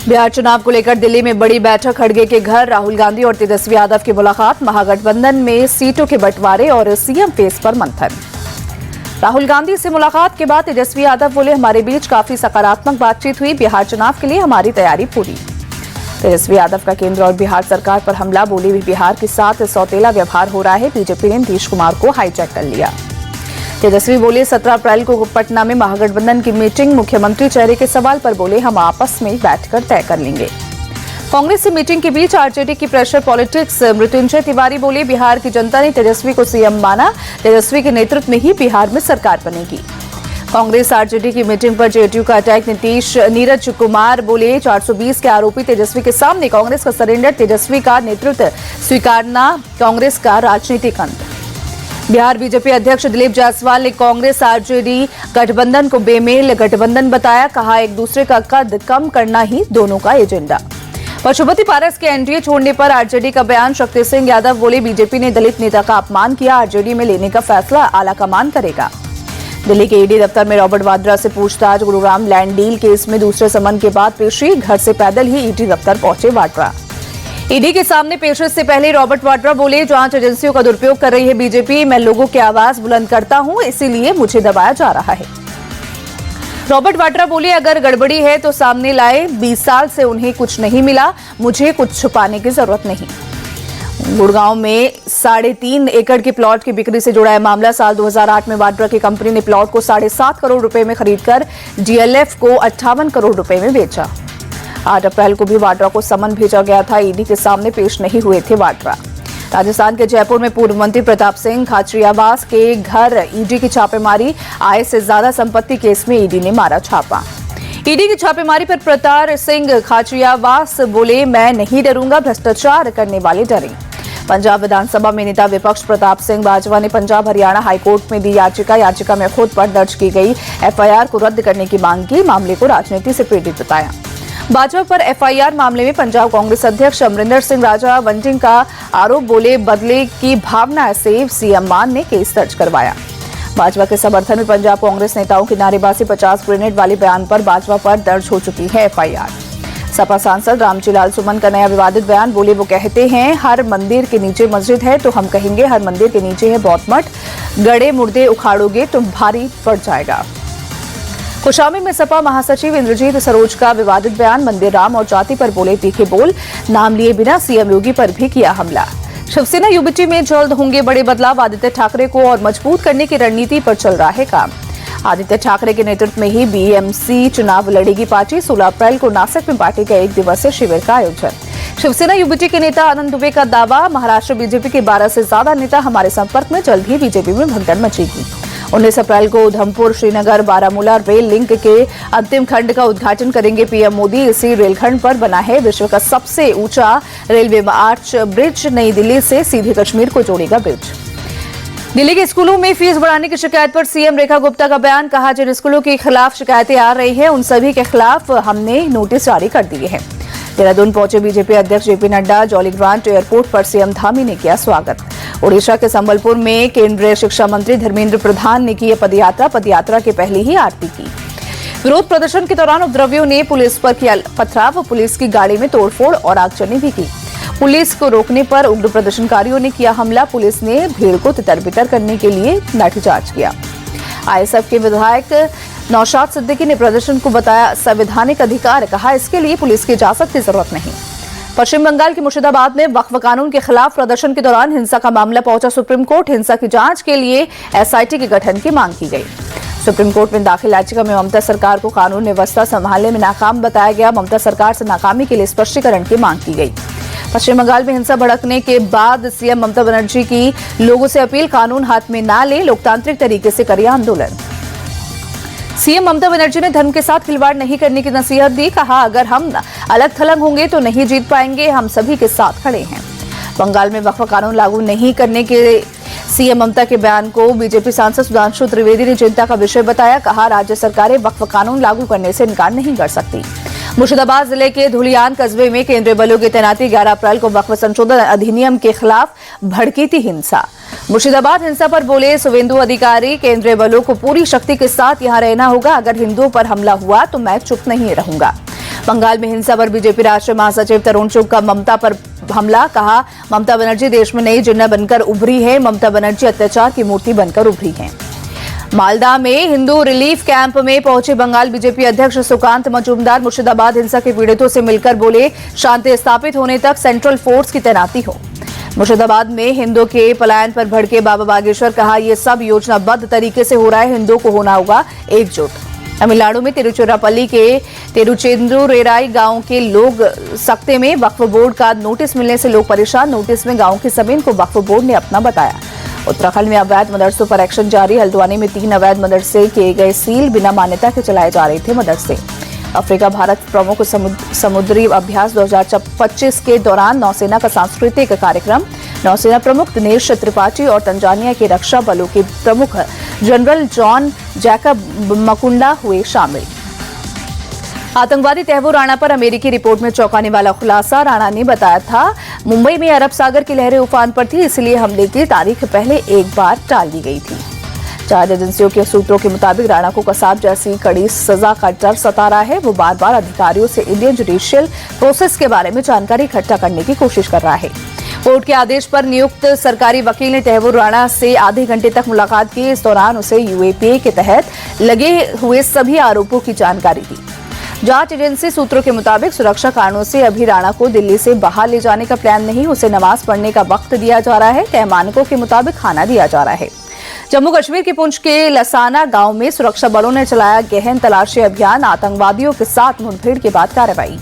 बिहार चुनाव को लेकर दिल्ली में बड़ी बैठक। खड़गे के घर राहुल गांधी और तेजस्वी यादव की मुलाकात। महागठबंधन में सीटों के बंटवारे और सीएम फेस पर मंथन। राहुल गांधी से मुलाकात के बाद तेजस्वी यादव बोले, हमारे बीच काफी सकारात्मक बातचीत हुई। बिहार चुनाव के लिए हमारी तैयारी पूरी। तेजस्वी यादव का केंद्र और बिहार सरकार पर हमला। बोले, बिहार के साथ सौतेला व्यवहार हो रहा है। बीजेपी ने नीतीश कुमार को हाईजैक कर लिया। तेजस्वी बोले, 17 अप्रैल को पटना में महागठबंधन की मीटिंग। मुख्यमंत्री चेहरे के सवाल पर बोले, हम आपस में बैठकर तय कर लेंगे। कांग्रेस से मीटिंग के बीच आरजेडी की प्रेशर पॉलिटिक्स। मृत्युंजय तिवारी बोले, बिहार की जनता ने तेजस्वी को सीएम माना। तेजस्वी के नेतृत्व में ही बिहार में सरकार बनेगी। कांग्रेस आरजेडी की मीटिंग पर जेडीयू का अटैक। नीरज कुमार बोले, 420 के आरोपी तेजस्वी के सामने कांग्रेस का सरेंडर। तेजस्वी का नेतृत्व स्वीकारना कांग्रेस का राजनीतिक अंत। बिहार बीजेपी अध्यक्ष दिलीप जायसवाल ने कांग्रेस आरजेडी गठबंधन को बेमेल गठबंधन बताया। कहा, एक दूसरे का कद कम करना ही दोनों का एजेंडा। पशुपति पारस के एनडीए छोड़ने पर आरजेडी का बयान। शक्ति सिंह यादव बोले, बीजेपी ने दलित नेता का अपमान किया। आरजेडी में लेने का फैसला आलाकमान करेगा। दिल्ली के ईडी दफ्तर में रॉबर्ट वाड्रा से पूछताछ। गुरुग्राम लैंड डील केस में दूसरे समन के बाद पेशी। घर से पैदल ही ईडी दफ्तर पहुंचे वाड्रा। ईडी के सामने पेशी से पहले रॉबर्ट वाड्रा बोले, जांच एजेंसियों का दुरुपयोग कर रही है बीजेपी। मैं लोगों की आवाज बुलंद करता हूं, इसीलिए मुझे दबाया जा रहा है। रॉबर्ट वाड्रा बोले, अगर गड़बड़ी है तो सामने लाए। 20 साल से उन्हें कुछ नहीं मिला, मुझे कुछ छुपाने की जरूरत नहीं। गुड़गांव में 3.5 एकड़ के प्लॉट की बिक्री से जुड़ा है मामला। साल 2008 में वाड्रा की कंपनी ने प्लॉट को 7.5 करोड़ रुपए में खरीदकर डीएलएफ को 58 करोड़ रुपए में बेचा। 8 अप्रैल को भी वाड्रा को समन भेजा गया था। ईडी के सामने पेश नहीं हुए थे वाड्रा। राजस्थान के जयपुर में पूर्व मंत्री प्रताप सिंह खाचरियावास के घर ईडी की छापेमारी। आय से ज्यादा संपत्ति केस में ईडी ने मारा छापा। ईडी की छापेमारी पर प्रताप सिंह खाचरियावास बोले, मैं नहीं डरूंगा, भ्रष्टाचार करने वाले डरे। पंजाब विधानसभा में नेता विपक्ष प्रताप सिंह बाजवा ने पंजाब हरियाणा हाईकोर्ट में दी याचिका में खुद पर दर्ज की गई एफआईआर को रद्द करने की मांग की। मामले को राजनीति से प्रेरित बताया। भाजपा पर एफआईआर मामले में पंजाब कांग्रेस अध्यक्ष अमरिंदर सिंह राजा वंटिंग का आरोप। बोले, बदले की भावना से सीएम मान ने केस दर्ज करवाया। भाजपा के समर्थन में पंजाब कांग्रेस नेताओं की नारेबाजी। 50 ग्रेनेड वाले बयान पर भाजपा पर दर्ज हो चुकी है एफआईआर। सपा सांसद रामजीलाल सुमन का नया विवादित बयान। बोले, वो कहते हैं हर मंदिर के नीचे मस्जिद है, तो हम कहेंगे हर मंदिर के नीचे है बौद्ध मठ। गड़े मुर्दे उखाड़ोगे तो भारी पड़ जाएगा। कौशाम्बी में सपा महासचिव इंद्रजीत सरोज का विवादित बयान। मंदिर राम और जाति पर बोले तीखे बोल। नाम लिए बिना सीएम योगी पर भी किया हमला। शिवसेना यूबीटी में जल्द होंगे बड़े बदलाव। आदित्य ठाकरे को और मजबूत करने की रणनीति पर चल रहा है काम। आदित्य ठाकरे के नेतृत्व में ही बीएमसी चुनाव लड़ेगी पार्टी। 16 अप्रैल को नासिक में पार्टी का 1 दिवसीय शिविर का आयोजन। शिवसेना यूबीटी के नेता आनंद दुबे का दावा। महाराष्ट्र बीजेपी के 12 से ज्यादा नेता हमारे संपर्क में। जल्द ही बीजेपी में भगदड़ मचेगी। 19 अप्रैल को उधमपुर श्रीनगर बारामूला रेल लिंक के अंतिम खंड का उद्घाटन करेंगे पीएम मोदी। इसी रेलखंड पर बना है विश्व का सबसे ऊंचा रेलवे आर्च ब्रिज। नई दिल्ली से सीधे कश्मीर को जोड़ेगा ब्रिज। दिल्ली के स्कूलों में फीस बढ़ाने की शिकायत पर सीएम रेखा गुप्ता का बयान। कहा, जिन स्कूलों के खिलाफ शिकायतें आ रही हैं उन सभी के खिलाफ हमने नोटिस जारी कर दिए हैं। देहरादून पहुंचे बीजेपी अध्यक्ष JP Nadda. Jolly grant airport पर सीएम धामी ने किया स्वागत। ओडिशा के संबलपुर में केंद्रीय शिक्षा मंत्री धर्मेंद्र प्रधान ने की पदयात्रा के पहले ही आरती की। विरोध प्रदर्शन के दौरान उपद्रवियों ने पुलिस पर किया पथराव। पुलिस की गाड़ी में तोड़फोड़ और आगजनी भी की। पुलिस को रोकने पर उग्र प्रदर्शनकारियों ने किया हमला। पुलिस ने भीड़ को तितर-बितर करने के लिए लाठीचार्ज किया। आईएसएफ के विधायक नौशाद सिद्दीकी ने प्रदर्शन को बताया संवैधानिक अधिकार। कहा, इसके लिए पुलिस की इजाजत की जरूरत नहीं। पश्चिम बंगाल के मुर्शिदाबाद में वक्फ कानून के खिलाफ प्रदर्शन के दौरान हिंसा का मामला पहुंचा सुप्रीम कोर्ट। हिंसा की जांच के लिए एसआईटी के गठन की मांग की गई। सुप्रीम कोर्ट में दाखिल याचिका में ममता सरकार को कानून व्यवस्था संभालने में नाकाम बताया गया। ममता सरकार से नाकामी के लिए स्पष्टीकरण की मांग की गई। पश्चिम बंगाल में हिंसा भड़कने के बाद सीएम ममता बनर्जी की लोगों से अपील, कानून हाथ में ना ले, लोकतांत्रिक तरीके से करिए आंदोलन। सीएम ममता बनर्जी ने धर्म के साथ खिलवाड़ नहीं करने की नसीहत दी। कहा, अगर हम अलग थलग होंगे तो नहीं जीत पाएंगे, हम सभी के साथ खड़े हैं। बंगाल में वक्फ कानून लागू नहीं करने के सीएम ममता के बयान को बीजेपी सांसद सुधांशु त्रिवेदी ने चिंता का विषय बताया। कहा, राज्य सरकारें वक्फ कानून लागू करने से इनकार नहीं कर सकती। मुर्शिदाबाद जिले के धुलियान कस्बे में केंद्रीय बलों की तैनाती। 11 अप्रैल को वक्फ संशोधन अधिनियम के खिलाफ भड़की थी हिंसा। मुर्शिदाबाद हिंसा पर बोले सुवेंदु अधिकारी, केंद्रीय बलों को पूरी शक्ति के साथ यहां रहना होगा। अगर हिंदुओं पर हमला हुआ तो मैं चुप नहीं रहूंगा। बंगाल में हिंसा पर बीजेपी राष्ट्रीय महासचिव तरुण चुग का ममता पर हमला, कहा ममता बनर्जी देश में नई जिन्ना बनकर उभरी है, ममता बनर्जी अत्याचार की मूर्ति बनकर उभरी हैं। मालदा में हिंदू रिलीफ कैंप में पहुंचे बंगाल बीजेपी अध्यक्ष सुकांत मजूमदार मुर्शिदाबाद हिंसा के पीड़ितों से मिलकर बोले, शांति स्थापित होने तक सेंट्रल फोर्स की तैनाती हो। मुर्शिदाबाद में हिंदुओं के पलायन पर भड़के बाबा बागेश्वर, कहा यह सब योजनाबद्ध तरीके से हो रहा है, हिंदुओं को होना होगा एकजुट। तमिलनाडु में तिरुचिरापल्ली के तिरुचेंदुरेराई गांव के लोग सख्ते में, वक्फ बोर्ड का नोटिस मिलने से लोग परेशान, नोटिस में गांव की जमीन को वक्फ बोर्ड ने अपना बताया। उत्तराखंड में अवैध मदरसों पर एक्शन जारी, हल्द्वानी में 3 अवैध मदरसे किए गए सील, बिना मान्यता के चलाए जा रहे थे मदरसे। अफ्रीका भारत प्रमुख समुद्री अभ्यास 2025 के दौरान नौसेना का सांस्कृतिक कार्यक्रम, नौसेना प्रमुख दिनेश त्रिपाठी और तंजानिया के रक्षा बलों के प्रमुख जनरल जॉन जैकब मकुंडा हुए शामिल। आतंकवादी तैमूर राणा पर अमेरिकी रिपोर्ट में चौंकाने वाला खुलासा, राणा ने बताया था मुंबई में अरब सागर की लहरें उफान पर थी, इसलिए हमले की तारीख पहले एक बार टाल दी गई थी। चार एजेंसियों के सूत्रों के मुताबिक राणा को कसाब जैसी कड़ी सजा का डर सता रहा है। वो बार बार अधिकारियों से इंडियन जुडिशियल प्रोसेस के बारे में जानकारी इकट्ठा करने की कोशिश कर रहा है। कोर्ट के आदेश पर नियुक्त सरकारी वकील ने तैमूर राणा से आधे घंटे तक मुलाकात की। इस दौरान उसे यूएपीए के तहत लगे हुए सभी आरोपों की जानकारी दी। जांच एजेंसी सूत्रों के मुताबिक सुरक्षा कारणों से अभी राणा को दिल्ली से बाहर ले जाने का प्लान नहीं, उसे नमाज पढ़ने का वक्त दिया जा रहा है। तय मानकों के मुताबिक खाना दिया जा रहा है। जम्मू कश्मीर के पुंछ के लसाना गांव में सुरक्षा बलों ने चलाया गहन तलाशी अभियान, आतंकवादियों के साथ मुठभेड़ के बाद कार्रवाई।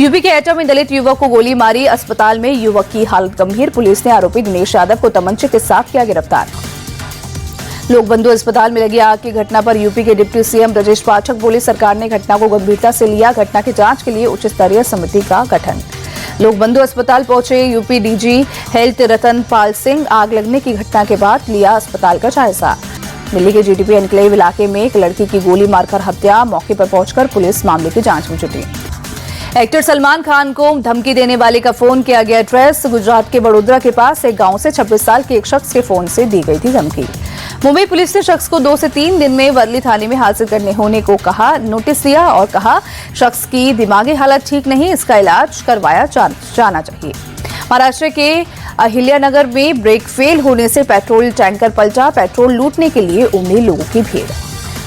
यूपी के एटा में दलित युवक को गोली मारी, अस्पताल में युवक की हालत गंभीर, पुलिस ने आरोपी दिनेश यादव को तमंचे के साथ किया गिरफ्तार। लोकबंधु अस्पताल में लगी आग की घटना पर यूपी के डिप्टी सीएम ब्रजेश पाठक बोले, सरकार ने घटना को गंभीरता से लिया, घटना की जांच के लिए उच्च स्तरीय समिति का गठन। लोकबंधु अस्पताल पहुंचे UP DG health Ratan Pal Singh, आग लगने की घटना के बाद लिया अस्पताल का जायजा। दिल्ली के जीटीपी एनक्लेव इलाके में एक लड़की की गोली मारकर हत्या, मौके पर पहुंचकर पुलिस मामले की जांच में जुटी। एक्टर सलमान खान को धमकी देने वाले का फोन किया गया ट्रेस, गुजरात के बड़ोदरा के पास एक गांव से 26 साल के एक शख्स के फोन से दी गई थी धमकी। मुंबई पुलिस ने शख्स को 2 से 3 दिन में वर्ली थाने में हाजिर करने होने को कहा, नोटिस दिया और कहा शख्स की दिमागी हालत ठीक नहीं, इसका इलाज करवाया जाना चाहिए। महाराष्ट्र के अहिल्यानगर में ब्रेक फेल होने से पेट्रोल टैंकर पलटा, पेट्रोल लूटने के लिए उमड़ी लोगों की भीड़।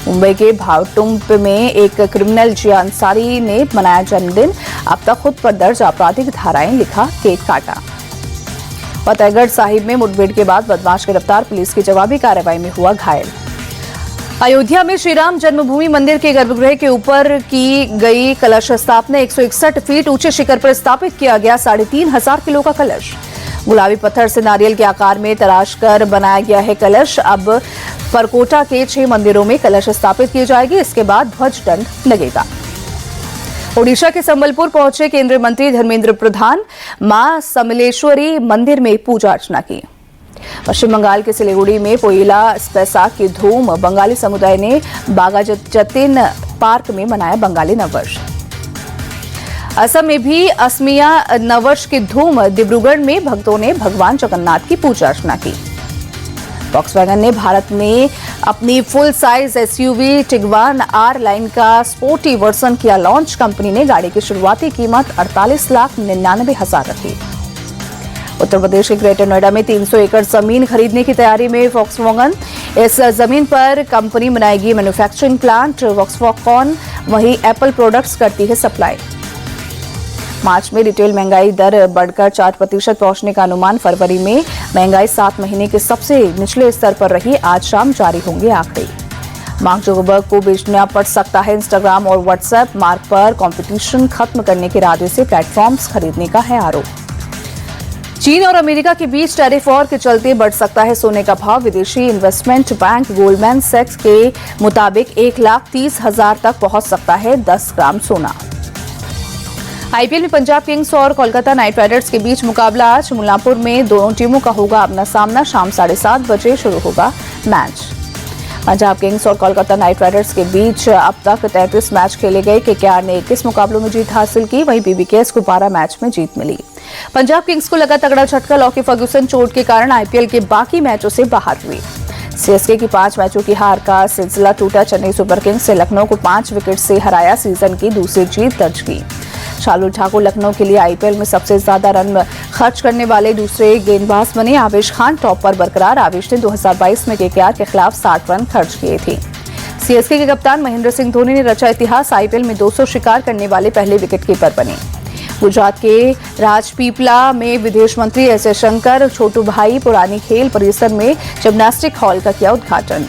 मुंबई के भावटुंप में एक क्रिमिनल जिया अंसारी ने मनाया जन्मदिन, अब तक खुद पर दर्ज आपराधिक धाराएं, लिखा केक काटा। फतेहगढ़ साहिब में मुठभेड़ के बाद बदमाश गिरफ्तार, पुलिस की जवाबी कार्रवाई में हुआ घायल। अयोध्या में श्रीराम जन्मभूमि मंदिर के गर्भगृह के ऊपर की गई कलश स्थापना, 161 फीट ऊंचे शिखर पर स्थापित किया गया 3,500 किलो का कलश। गुलाबी पत्थर से नारियल के आकार में तराश कर बनाया गया है कलश। अब परकोटा के 6 मंदिरों में कलश स्थापित की जाएगी, इसके बाद ध्वज दंड लगेगा। ओडिशा के संबलपुर पहुंचे केंद्रीय मंत्री धर्मेंद्र प्रधान, मां समलेश्वरी मंदिर में पूजा अर्चना की। पश्चिम बंगाल के सिलीगुड़ी में पोइला स्पैसाक की धूम, बंगाली समुदाय ने बागाजतीन पार्क में मनाया बंगाली नववर्ष। असम में भी असमिया नववर्ष की धूम, डिब्रूगढ़ में भक्तों ने भगवान जगन्नाथ की पूजा अर्चना की। वॉक्सवैगन ने भारत में अपनी full size SUV Tiguan R line का स्पोर्टी वर्जन किया लॉन्च। कंपनी ने गाड़ी की शुरुआती कीमत 48,99,000 रखी। उत्तर प्रदेश के ग्रेटर नोएडा में 300 एकड़ जमीन खरीदने की तैयारी में वॉक्सवैगन। इस जमीन पर कंपनी बनाएगी मैन्युफैक्चरिंग प्लांट। वॉक्सवैगन वहीं एप्पल प्रोडक्ट्स करती है सप्लाई। मार्च में रिटेल महंगाई दर बढ़कर 4% पहुंचने का अनुमान। फरवरी में महंगाई 7 महीने के सबसे निचले स्तर पर रही। आज शाम जारी होंगे आंकड़े। मार्क जुकरबर्ग को बेचना पड़ सकता है इंस्टाग्राम और व्हाट्सएप। मार्क पर कंपटीशन खत्म करने के इरादे से प्लेटफॉर्म्स खरीदने का है आरोप। चीन और अमेरिका के बीच टैरिफ वॉर के चलते बढ़ सकता है सोने का भाव। विदेशी इन्वेस्टमेंट बैंक गोल्डमैन सैक्स के मुताबिक 1,30,000 तक पहुंच सकता है 10 ग्राम सोना। आईपीएल में पंजाब किंग्स और कोलकाता नाइट राइडर्स के बीच मुकाबला आज मुल्लांपुर में दोनों टीमों का होगा अपना सामना। शाम 7:30 बजे शुरू होगा मैच। पंजाब किंग्स और कोलकाता नाइट राइडर्स के बीच अब तक 33 मैच खेले गए। केकेआर ने 21 मुकाबलों में जीत हासिल की, वहीं बीबीकेएस को 12 मैच में जीत मिली। पंजाब किंग्स को लगा तगड़ा झटका। लॉकी फर्ग्यूसन चोट के कारण आईपीएल के बाकी मैचों से बाहर हुई। सीएसके की 5 मैचों की हार का सिलसिला टूटा। चेन्नई सुपर किंग्स से लखनऊ को 5 विकेट से हराया, सीजन की दूसरी जीत दर्ज की। शार्दुल ठाकुर लखनऊ के लिए आईपीएल में सबसे ज्यादा रन खर्च करने वाले दूसरे गेंदबाज बने। आवेश खान टॉप पर बरकरार। आवेश ने 2022 में केकेआर के खिलाफ 60 रन खर्च किए थे। सीएसके के कप्तान महेंद्र सिंह धोनी ने रचा इतिहास। आईपीएल में 200 शिकार करने वाले पहले विकेटकीपर बने। गुजरात के राजपीपला में विदेश मंत्री एस जयशंकर छोटू भाई पुरानी खेल परिसर में जिम्नास्टिक हॉल का किया उद्घाटन।